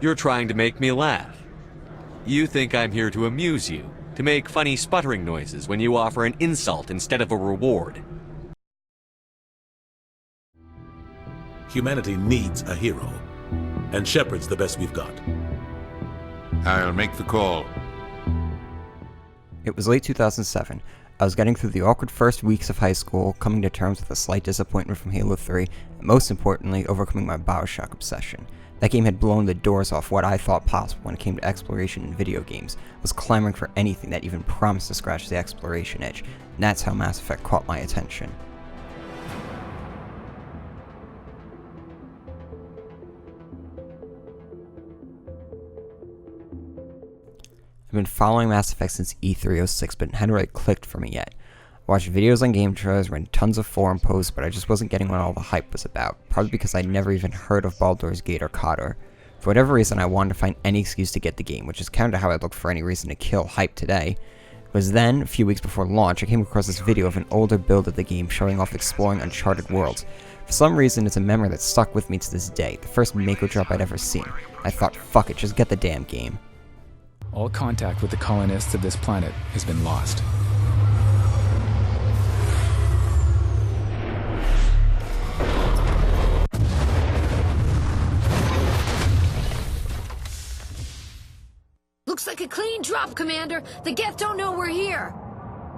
You're trying to make me laugh. You think I'm here to amuse you, to make funny sputtering noises when you offer an insult instead of a reward. Humanity needs a hero, and Shepard's the best we've got. I'll make the call. It was late 2007. I was getting through the awkward first weeks of high school, coming to terms with a slight disappointment from Halo 3, and most importantly, overcoming my BioShock obsession. That game had blown the doors off what I thought possible when it came to exploration in video games. I was clamoring for anything that even promised to scratch the exploration itch, and that's how Mass Effect caught my attention. I've been following Mass Effect since E306, but it hadn't really clicked for me yet. I watched videos on game trailers, read tons of forum posts, but I just wasn't getting what all the hype was about, probably because I'd never even heard of Baldur's Gate or KOTOR. For whatever reason, I wanted to find any excuse to get the game, which is counter to how I'd look for any reason to kill hype today. It was then, a few weeks before launch, I came across this video of an older build of the game showing off exploring uncharted worlds. For some reason, it's a memory that stuck with me to this day, the first Mako drop I'd ever seen. I thought, fuck it, just get the damn game. All contact with the colonists of this planet has been lost. Looks like a clean drop, Commander. The Geth don't know we're here.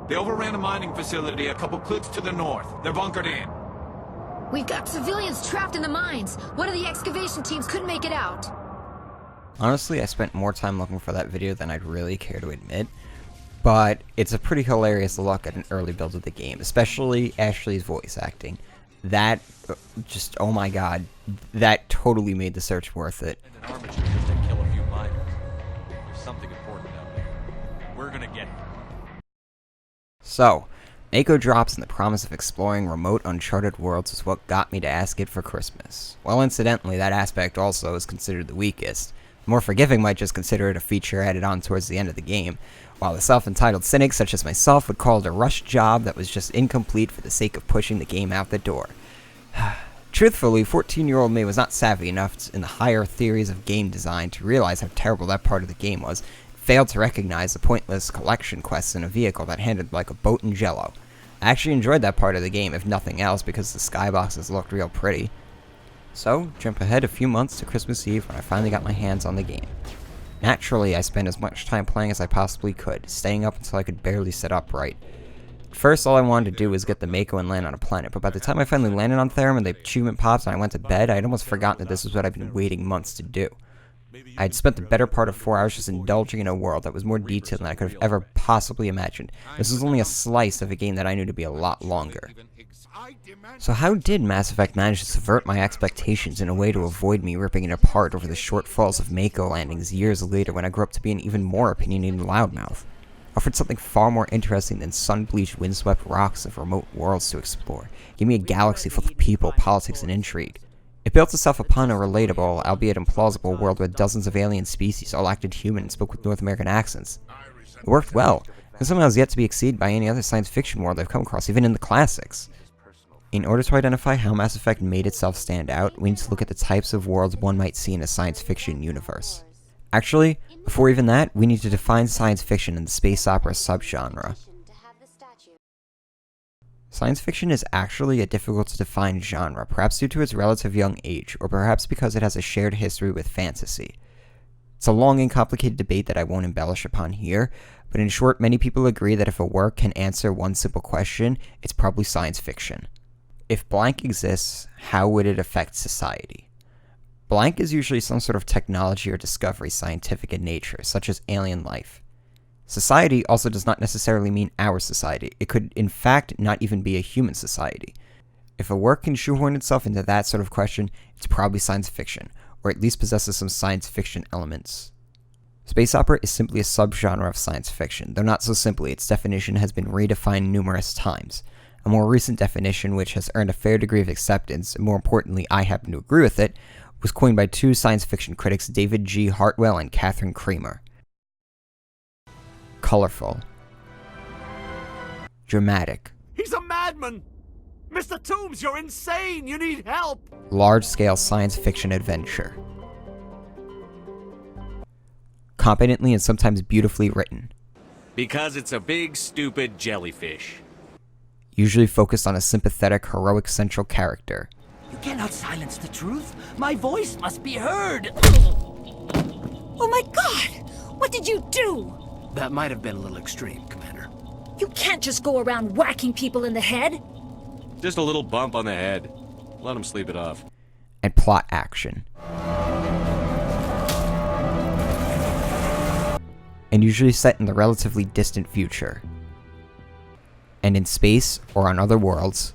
They overran a mining facility a couple clicks to the north. They're bunkered in. We've got civilians trapped in the mines. One of the excavation teams couldn't make it out. Honestly, I spent more time looking for that video than I'd really care to admit, but it's a pretty hilarious look at an early build of the game, especially Ashley's voice acting. That, just, oh my god, that totally made the search worth it. And an armature just to kill a few miners. There's something important out there. We're gonna get it. So, Mako drops and the promise of exploring remote, uncharted worlds is what got me to ask it for Christmas. Well, incidentally, that aspect also is considered the weakest. The more forgiving might just consider it a feature added on towards the end of the game, while the self-entitled cynics such as myself would call it a rushed job that was just incomplete for the sake of pushing the game out the door. Truthfully, 14-year-old me was not savvy enough in the higher theories of game design to realize how terrible that part of the game was, failed to recognize the pointless collection quests in a vehicle that handled like a boat in jello. I actually enjoyed that part of the game, if nothing else, because the skyboxes looked real pretty. So, jump ahead a few months to Christmas Eve when I finally got my hands on the game. Naturally, I spent as much time playing as I possibly could, staying up until I could barely sit upright. At first, all I wanted to do was get the Mako and land on a planet, but by the time I finally landed on Therum and the achievement pops and I went to bed, I had almost forgotten that this was what I'd been waiting months to do. I had spent the better part of 4 hours just indulging in a world that was more detailed than I could have ever possibly imagined. This was only a slice of a game that I knew to be a lot longer. So how did Mass Effect manage to subvert my expectations in a way to avoid me ripping it apart over the shortfalls of Mako landings years later when I grew up to be an even more opinionated loudmouth? Offered something far more interesting than sun-bleached, windswept rocks of remote worlds to explore. Gave me a galaxy full of people, politics, and intrigue. It built itself upon a relatable, albeit implausible, world where dozens of alien species all acted human and spoke with North American accents. It worked well, and somehow has yet to be exceeded by any other science fiction world I've come across, even in the classics. In order to identify how Mass Effect made itself stand out, we need to look at the types of worlds one might see in a science fiction universe. Actually, before even that, we need to define science fiction in the space opera subgenre. Science fiction is actually a difficult to define genre, perhaps due to its relative young age, or perhaps because it has a shared history with fantasy. It's a long and complicated debate that I won't embellish upon here, but in short, many people agree that if a work can answer one simple question, it's probably science fiction. If blank exists, how would it affect society? Blank is usually some sort of technology or discovery scientific in nature, such as alien life. Society also does not necessarily mean our society. It could, in fact, not even be a human society. If a work can shoehorn itself into that sort of question, it's probably science fiction, or at least possesses some science fiction elements. Space opera is simply a subgenre of science fiction, though not so simply. Its definition has been redefined numerous times. A more recent definition, which has earned a fair degree of acceptance, and more importantly, I happen to agree with it, was coined by two science fiction critics, David G. Hartwell and Catherine Creamer. Colorful. Dramatic. He's a madman! Mr. Toombs, you're insane! You need help! Large-scale science fiction adventure. competently and sometimes beautifully written. Because it's a big, stupid jellyfish. Usually focused on a sympathetic, heroic central character. You cannot silence the truth. My voice must be heard. Oh my god! What did you do? That might have been a little extreme, Commander. You can't just go around whacking people in the head. Just a little bump on the head. Let him sleep it off. And plot action. And usually set in the relatively distant future. And in space or on other worlds.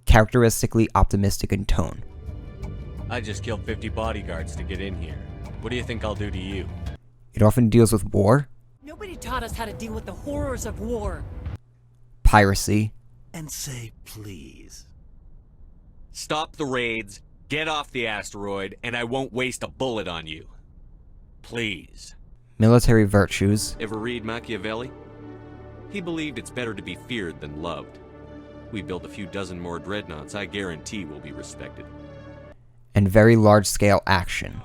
Characteristically optimistic in tone. I just killed 50 bodyguards to get in here. What do you think I'll do to you? It often deals with war, Nobody taught us how to deal with the horrors of war. piracy, And say please. Stop the raids, get off the asteroid, and I won't waste a bullet on you. Please. military virtues, Ever read Machiavelli? He believed it's better to be feared than loved. We build a few dozen more dreadnoughts, I guarantee we'll be respected. and very large-scale action.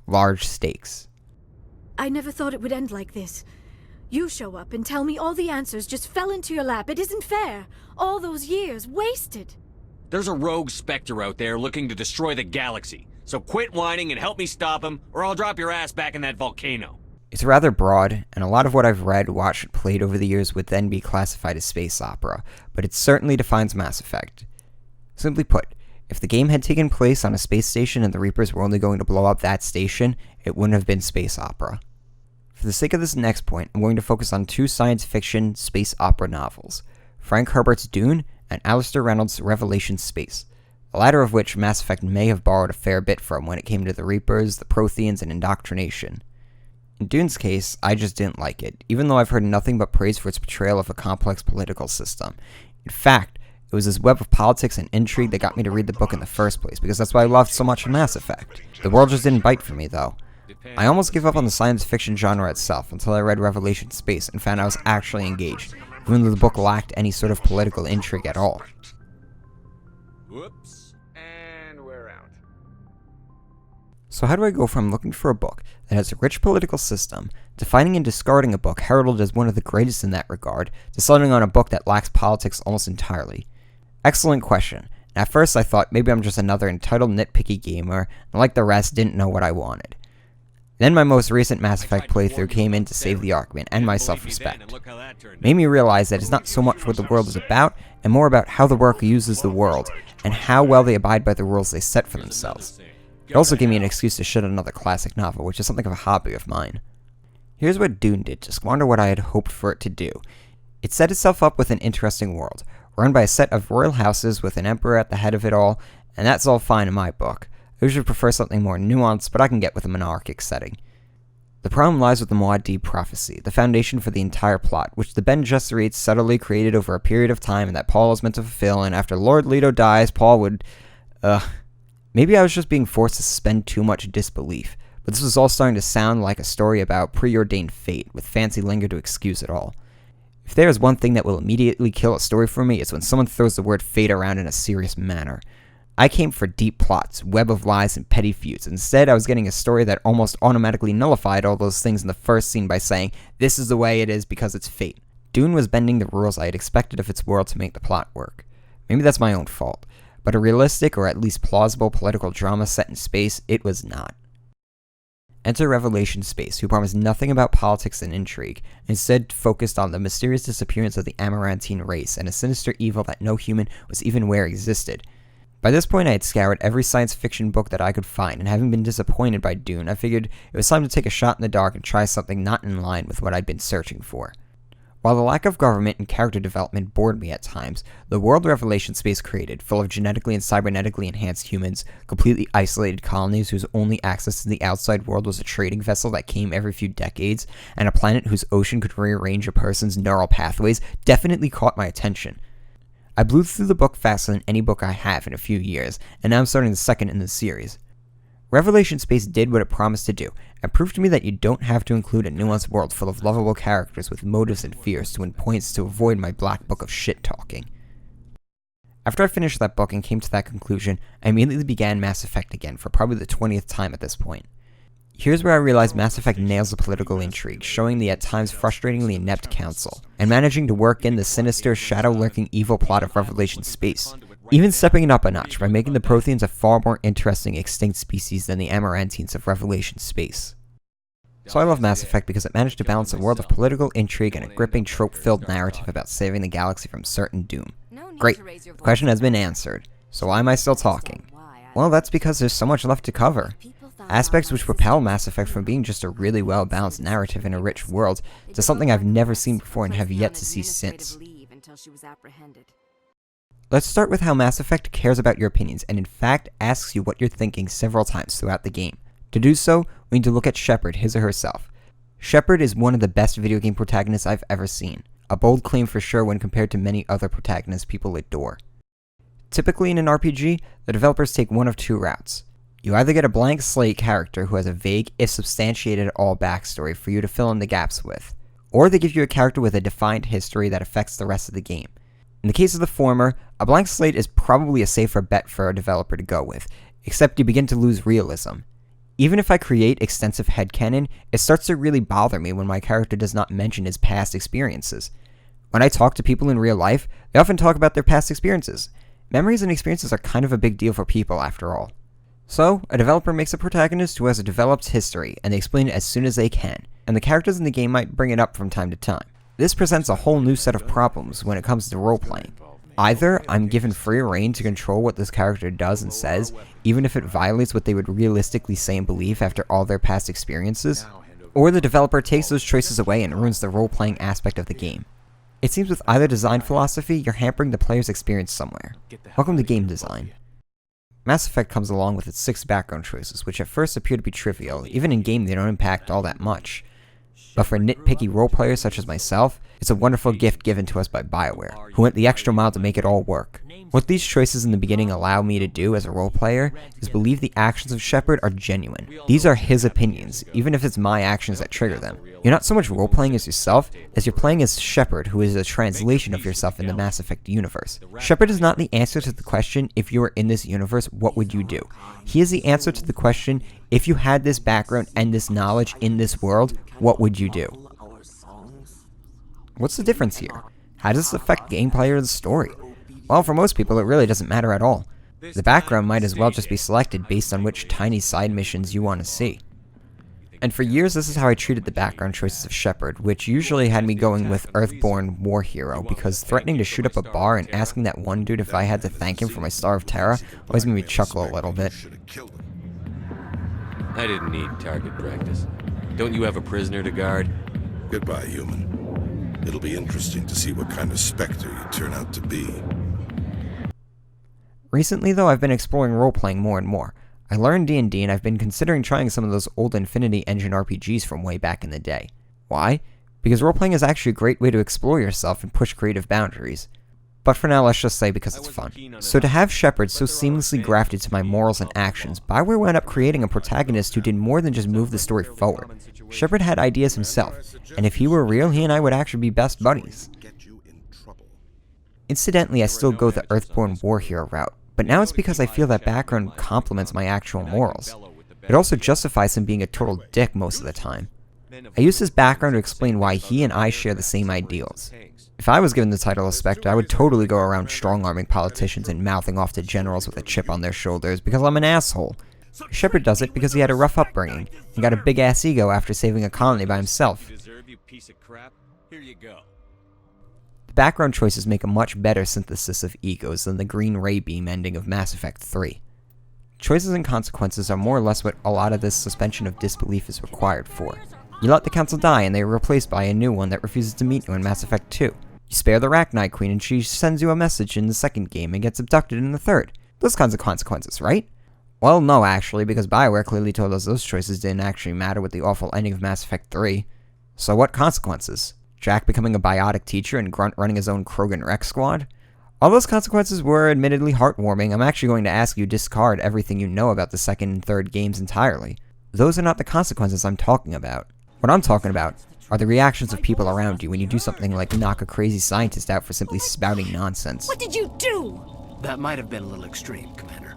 Large stakes. I never thought it would end like this. You show up and tell me all the answers just fell into your lap. It isn't fair. All those years wasted. There's a rogue Spectre out there looking to destroy the galaxy. So quit whining and help me stop him, or I'll drop your ass back in that volcano. It's rather broad, and a lot of what I've read, watched, and played over the years would then be classified as space opera, but it certainly defines Mass Effect. Simply put, if the game had taken place on a space station and the Reapers were only going to blow up that station, it wouldn't have been space opera. For the sake of this next point, I'm going to focus on two science fiction space opera novels, Frank Herbert's Dune and Alastair Reynolds' Revelation Space, the latter of which Mass Effect may have borrowed a fair bit from when it came to the Reapers, the Protheans, and indoctrination. In Dune's case, I just didn't like it, even though I've heard nothing but praise for its portrayal of a complex political system. In fact, it was this web of politics and intrigue that got me to read the book in the first place, because that's why I loved so much of Mass Effect. The world just didn't bite for me, though. I almost gave up on the science fiction genre itself until I read Revelation Space and found I was actually engaged, even though the book lacked any sort of political intrigue at all. Whoops. And we're out. So how do I go from looking for a book that has a rich political system, to finding and discarding a book heralded as one of the greatest in that regard, to settling on a book that lacks politics almost entirely? Excellent question. And at first I thought maybe I'm just another entitled nitpicky gamer, and like the rest didn't know what I wanted. Then my most recent Mass Effect playthrough came in to save the argument and my self-respect. Made me realize that it's not so much what the world is about, and more about how the worker uses the world, and how well they abide by the rules they set for themselves. It also gave me an excuse to shit on another classic novel, which is something of a hobby of mine. Here's what Dune did to squander what I had hoped for it to do. It set itself up with an interesting world, run by a set of royal houses with an emperor at the head of it all, and that's all fine in my book. I usually prefer something more nuanced, but I can get with a monarchic setting. The problem lies with the Muad'Dib prophecy, the foundation for the entire plot, which the Ben Gesserit subtly created over a period of time and that Paul is meant to fulfill, and after Lord Leto dies, Paul would... Maybe I was just being forced to suspend too much disbelief, but this was all starting to sound like a story about preordained fate, with fancy lingo to excuse it all. If there is one thing that will immediately kill a story for me, it's when someone throws the word fate around in a serious manner. I came for deep plots, web of lies, and petty feuds. Instead, I was getting a story that almost automatically nullified all those things in the first scene by saying, this is the way it is because it's fate. Dune was bending the rules I had expected of its world to make the plot work. Maybe that's my own fault, but a realistic or at least plausible political drama set in space, it was not. Enter Revelation Space, who promised nothing about politics and intrigue, instead focused on the mysterious disappearance of the Amarantine race and a sinister evil that no human was even aware existed. By this point, I had scoured every science fiction book that I could find, and having been disappointed by Dune, I figured it was time to take a shot in the dark and try something not in line with what I'd been searching for. While the lack of government and character development bored me at times, the world Revelation Space created, full of genetically and cybernetically enhanced humans, completely isolated colonies whose only access to the outside world was a trading vessel that came every few decades, and a planet whose ocean could rearrange a person's neural pathways, definitely caught my attention. I blew through the book faster than any book I have in a few years, and now I'm starting the second in the series. Revelation Space did what it promised to do, and proved to me that you don't have to include a nuanced world full of lovable characters with motives and fears to win points to avoid my black book of shit-talking. After I finished that book and came to that conclusion, I immediately began Mass Effect again for probably the 20th time at this point. Here's where I realized Mass Effect nails the political intrigue, showing the at times frustratingly inept council, and managing to work in the sinister, shadow-lurking evil plot of Revelation Space, even stepping it up a notch by making the Protheans a far more interesting extinct species than the Amarantines of Revelation Space. So I love Mass Effect because it managed to balance a world of political intrigue and a gripping trope-filled narrative about saving the galaxy from certain doom. Great, the question has been answered, so why am I still talking? Well, that's because there's so much left to cover. Aspects which propel Mass Effect from being just a really well-balanced narrative in a rich world to something I've never seen before and have yet to see since. Let's start with how Mass Effect cares about your opinions and in fact asks you what you're thinking several times throughout the game. To do so, we need to look at Shepard, his or herself. Shepard is one of the best video game protagonists I've ever seen. A bold claim for sure when compared to many other protagonists people adore. Typically in an RPG, the developers take one of two routes. You either get a blank slate character who has a vague, if substantiated at all, backstory for you to fill in the gaps with, or they give you a character with a defined history that affects the rest of the game. In the case of the former, a blank slate is probably a safer bet for a developer to go with, except you begin to lose realism. Even if I create extensive headcanon, it starts to really bother me when my character does not mention his past experiences. When I talk to people in real life, they often talk about their past experiences. Memories and experiences are kind of a big deal for people, after all. So, a developer makes a protagonist who has a developed history, and they explain it as soon as they can, and the characters in the game might bring it up from time to time. This presents a whole new set of problems when it comes to role-playing. Either I'm given free reign to control what this character does and says, even if it violates what they would realistically say and believe after all their past experiences, or the developer takes those choices away and ruins the role-playing aspect of the game. It seems with either design philosophy, you're hampering the player's experience somewhere. Welcome to game design. Mass Effect comes along with its 6 background choices, which at first appear to be trivial. Even in game they don't impact all that much. But for nitpicky role players such as myself, it's a wonderful gift given to us by BioWare, who went the extra mile to make it all work. What these choices in the beginning allow me to do as a role player is believe the actions of Shepard are genuine. These are his opinions, even if it's my actions that trigger them. You're not so much role-playing as yourself, as you're playing as Shepard, who is a translation of yourself in the Mass Effect universe. Shepard is not the answer to the question, if you were in this universe, what would you do? He is the answer to the question, if you had this background and this knowledge in this world, what would you do? What's the difference here? How does this affect gameplay or the story? Well, for most people, it really doesn't matter at all. The background might as well just be selected based on which tiny side missions you want to see. And for years, this is how I treated the background choices of Shepard, which usually had me going with Earthborn War Hero, because threatening to shoot up a bar and asking that one dude if I had to thank him for my Star of Terra always made me chuckle a little bit. I didn't need target practice. Don't you have a prisoner to guard? Goodbye, human. It'll be interesting to see what kind of specter you turn out to be. Recently, though, I've been exploring role-playing more and more. I learned D&D, and I've been considering trying some of those old Infinity Engine RPGs from way back in the day. Why? Because role-playing is actually a great way to explore yourself and push creative boundaries. But for now, let's just say because it's fun. So to have Shepard so seamlessly grafted to my morals and actions, BioWare wound up creating a protagonist who did more than just move the story forward. Shepard had ideas himself, and if he were real, he and I would actually be best buddies. Incidentally, I still go the Earthborn War Hero route, but now it's because I feel that background complements my actual morals. It also justifies him being a total dick most of the time. I use his background to explain why he and I share the same ideals. If I was given the title of Spectre, I would totally go around strong-arming politicians and mouthing off to generals with a chip on their shoulders because I'm an asshole. Shepard does it because he had a rough upbringing and got a big-ass ego after saving a colony by himself. The background choices make a much better synthesis of egos than the green ray beam ending of Mass Effect 3. Choices and consequences are more or less what a lot of this suspension of disbelief is required for. You let the council die and they are replaced by a new one that refuses to meet you in Mass Effect 2. You spare the Rachni Queen and she sends you a message in the second game and gets abducted in the third. Those kinds of consequences, right? Well, no actually, because BioWare clearly told us those choices didn't actually matter with the awful ending of Mass Effect 3. So what consequences? Jack becoming a biotic teacher and Grunt running his own Krogan Rex squad? All those consequences were admittedly heartwarming. I'm actually going to ask you to discard everything you know about the second and third games entirely. Those are not the consequences I'm talking about. What I'm talking about are the reactions of people around you when you do something like knock a crazy scientist out for simply spouting nonsense. What did you do? That might have been a little extreme, Commander.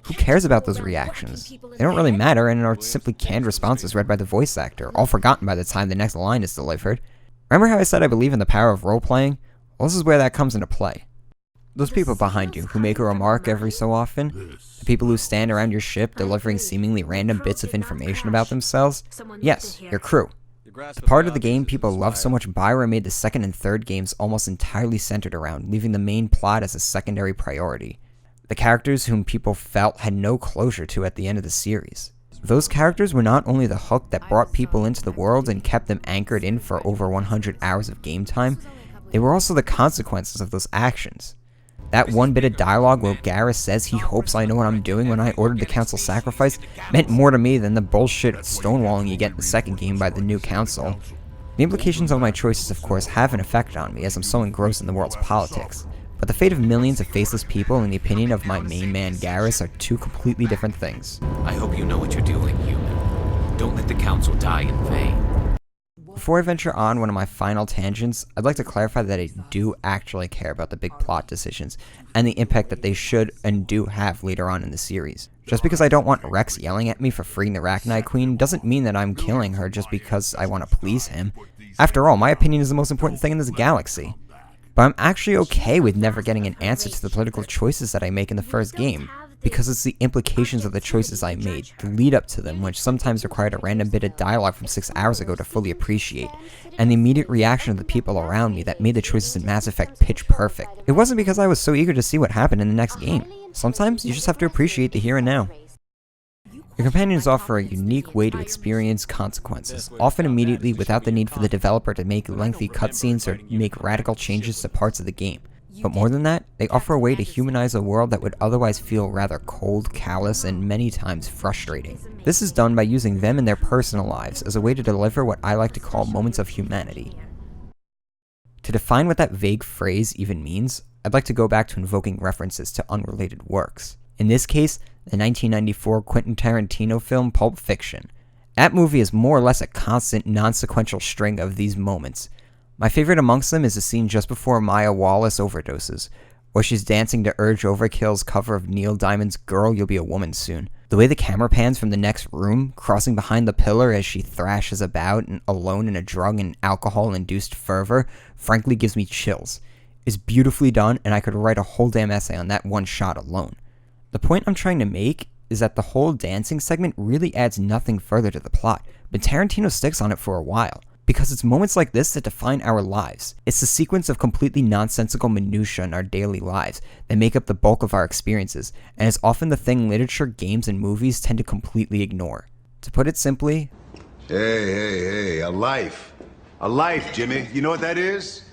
Who cares about those reactions? They don't really matter and are simply canned responses read by the voice actor, all forgotten by the time the next line is delivered. Remember how I said I believe in the power of role-playing? Well, this is where that comes into play. Those people behind you who make a remark every so often, the people who stand around your ship delivering seemingly random bits of information about themselves, yes, your crew. The part of the game people love so much Byra made the second and third games almost entirely centered around, leaving the main plot as a secondary priority. The characters whom people felt had no closure to at the end of the series. Those characters were not only the hook that brought people into the world and kept them anchored in for over 100 hours of game time, they were also the consequences of those actions. That one bit of dialogue where Garrus says he hopes I know what I'm doing when I ordered the council sacrifice meant more to me than the bullshit stonewalling you get in the second game by the new council. The implications of my choices, of course, have an effect on me as I'm so engrossed in the world's politics, but the fate of millions of faceless people and the opinion of my main man Garrus are two completely different things. I hope you know what you're doing, human. Don't let the council die in vain. Before I venture on one of my final tangents, I'd like to clarify that I do actually care about the big plot decisions and the impact that they should and do have later on in the series. Just because I don't want Rex yelling at me for freeing the Arachnite Queen doesn't mean that I'm killing her just because I want to please him. After all, my opinion is the most important thing in this galaxy. But I'm actually okay with never getting an answer to the political choices that I make in the first game, because it's the implications of the choices I made, the lead up to them, which sometimes required a random bit of dialogue from 6 hours ago to fully appreciate, and the immediate reaction of the people around me that made the choices in Mass Effect pitch perfect. It wasn't because I was so eager to see what happened in the next game. Sometimes you just have to appreciate the here and now. Your companions offer a unique way to experience consequences, often immediately without the need for the developer to make lengthy cutscenes or make radical changes to parts of the game. But more than that, they offer a way to humanize a world that would otherwise feel rather cold, callous, and many times frustrating. This is done by using them in their personal lives as a way to deliver what I like to call moments of humanity. To define what that vague phrase even means, I'd like to go back to invoking references to unrelated works. In this case, the 1994 Quentin Tarantino film Pulp Fiction. That movie is more or less a constant, non-sequential string of these moments. My favorite amongst them is the scene just before Maya Wallace overdoses, where she's dancing to Urge Overkill's cover of Neil Diamond's Girl, You'll Be a Woman Soon. The way the camera pans from the next room, crossing behind the pillar as she thrashes about and alone in a drug and alcohol-induced fervor, frankly gives me chills. It's beautifully done, and I could write a whole damn essay on that one shot alone. The point I'm trying to make is that the whole dancing segment really adds nothing further to the plot, but Tarantino sticks on it for a while. Because it's moments like this that define our lives. It's the sequence of completely nonsensical minutiae in our daily lives that make up the bulk of our experiences, and it's often the thing literature, games, and movies tend to completely ignore. To put it simply... Hey, a life. A life, Jimmy. You know what that is?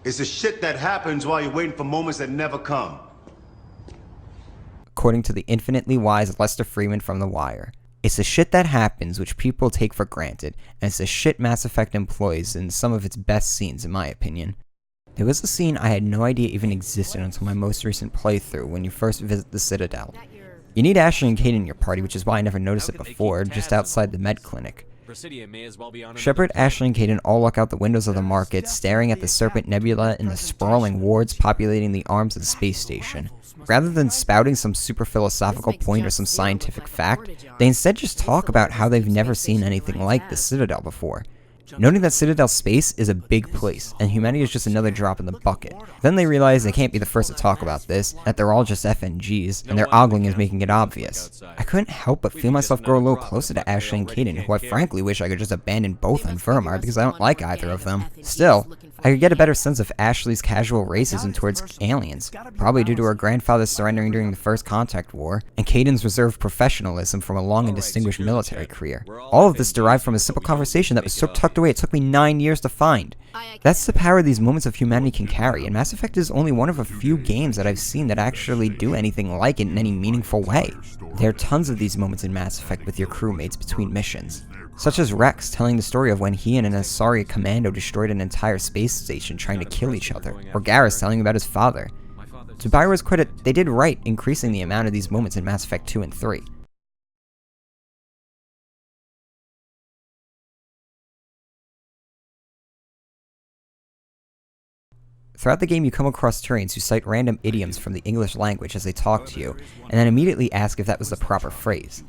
It's the shit that happens while you're waiting for moments that never come. According to the infinitely wise Lester Freeman from The Wire. It's the shit that happens which people take for granted, and it's the shit Mass Effect employs in some of its best scenes in my opinion. There was a scene I had no idea even existed until my most recent playthrough when you first visit the Citadel. You need Ashley and Kate in your party, which is why I never noticed it before, just outside the med clinic. Shepard, Ashley, and Kate all look out the windows of the market, staring at the Serpent Nebula and the sprawling wards populating the arms of the space station. Rather than spouting some super philosophical point or some scientific fact, they instead just talk about how they've never seen anything like the Citadel before. Noting that Citadel space is a big place, and humanity is just another drop in the bucket. Then they realize they can't be the first to talk about this, that they're all just FNGs, and their ogling is making it obvious. I couldn't help but feel myself grow a little closer to Ashley and Kaden, who I frankly wish I could just abandon both on Vermar because I don't like either of them. Still, I could get a better sense of Ashley's casual racism towards aliens, probably due to her grandfather surrendering during the First Contact War, and Caden's reserved professionalism from a long and distinguished military career. All of this derived from a simple conversation that was so tucked away it took me 9 years to find. That's the power these moments of humanity can carry, and Mass Effect is only one of a few games that I've seen that actually do anything like it in any meaningful way. There are tons of these moments in Mass Effect with your crewmates between missions. such as Rex telling the story of when he and an Asari commando destroyed an entire space station trying to kill each other, or Garrus telling about his father. To Bioware's credit, they did right increasing the amount of these moments in Mass Effect 2 and 3. Throughout the game, you come across Turians who cite random idioms from the English language as they talk to you, and then immediately ask if that was the proper phrase.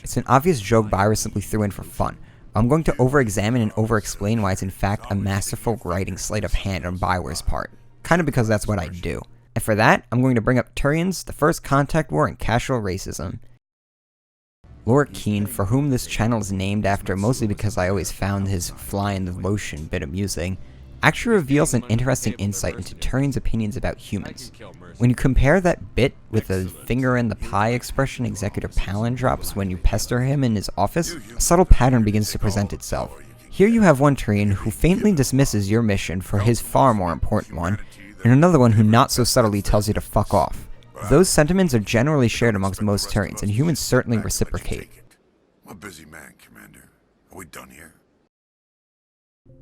It's an obvious joke Bioware simply threw in for fun. I'm going to over-examine and over-explain why it's in fact a masterful writing sleight of hand on Bioware's part. Kind of because that's what I do. And for that, I'm going to bring up Turians, the First Contact War, and casual racism. Lord Qui'in, for whom this channel is named after mostly because I always found his fly in the lotion bit amusing, actually reveals an interesting insight into Turian's opinions about humans. When you compare that bit with the finger in the pie expression Executor Palin drops when you pester him in his office, a subtle pattern begins to present itself. Here you have one Turian who faintly dismisses your mission for his far more important one, and another one who not so subtly tells you to fuck off. Those sentiments are generally shared amongst most Turians, and humans certainly reciprocate. I'm a busy man, Commander. Are we done here?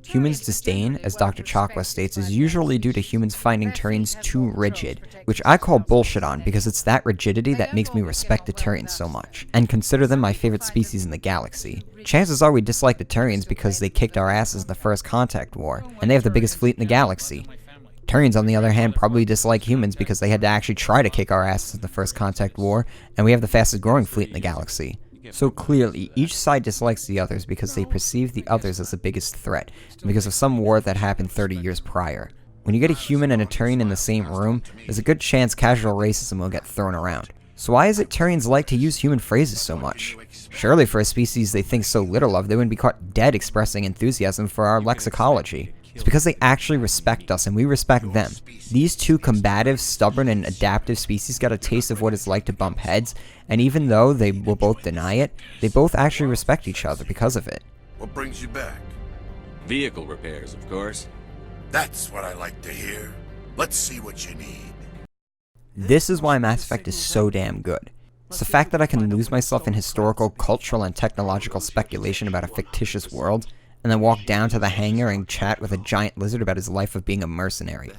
Humans' disdain, as Dr. Chakwa states, is usually due to humans finding Turians too rigid, which I call bullshit on because it's that rigidity that makes me respect the Turians so much, and consider them my favorite species in the galaxy. Chances are we dislike the Turians because they kicked our asses in the First Contact War, and they have the biggest fleet in the galaxy. Turians, on the other hand, probably dislike humans because they had to actually try to kick our asses in the First Contact War, and we have the fastest growing fleet in the galaxy. So clearly, each side dislikes the others because they perceive the others as the biggest threat, and because of some war that happened 30 years prior. When you get a human and a Turian in the same room, there's a good chance casual racism will get thrown around. So why is it Turians like to use human phrases so much? Surely for a species they think so little of, they wouldn't be caught dead expressing enthusiasm for our lexicology. It's because they actually respect us and we respect them. These two combative, stubborn, and adaptive species got a taste of what it's like to bump heads, and even though they will both deny it, they both actually respect each other because of it. What brings you back? Vehicle repairs, of course. That's what I like to hear. Let's see what you need. This is why Mass Effect is so damn good. It's the fact that I can lose myself in historical, cultural, and technological speculation about a fictitious world, and then walk down to the hangar and chat with a giant lizard about his life of being a mercenary.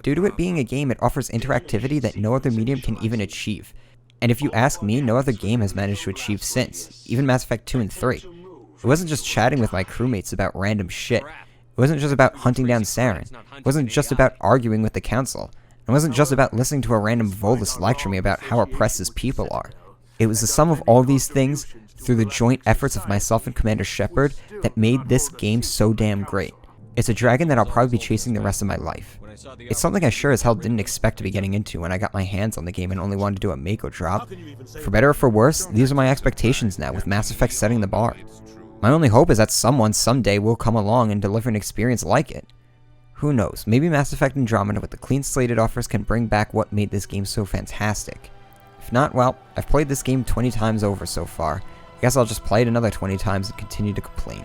Due to it being a game, it offers interactivity that no other medium can even achieve. And if you ask me, no other game has managed to achieve since, even Mass Effect 2 and 3. It wasn't just chatting with my crewmates about random shit. It wasn't just about hunting down Saren. It wasn't just about arguing with the Council. It wasn't just about listening to a random Volus lecture me about how oppressed his people are. It was the sum of all these things, through the joint efforts of myself and Commander Shepard, that made this game so damn great. It's a dragon that I'll probably be chasing the rest of my life. It's something I sure as hell didn't expect to be getting into when I got my hands on the game and only wanted to do a Mako drop. For better or for worse, these are my expectations now, with Mass Effect setting the bar. My only hope is that someone someday will come along and deliver an experience like it. Who knows, maybe Mass Effect Andromeda with the clean slate it offers can bring back what made this game so fantastic. If not, well, I've played this game 20 times over so far. I guess I'll just play it another 20 times and continue to complain.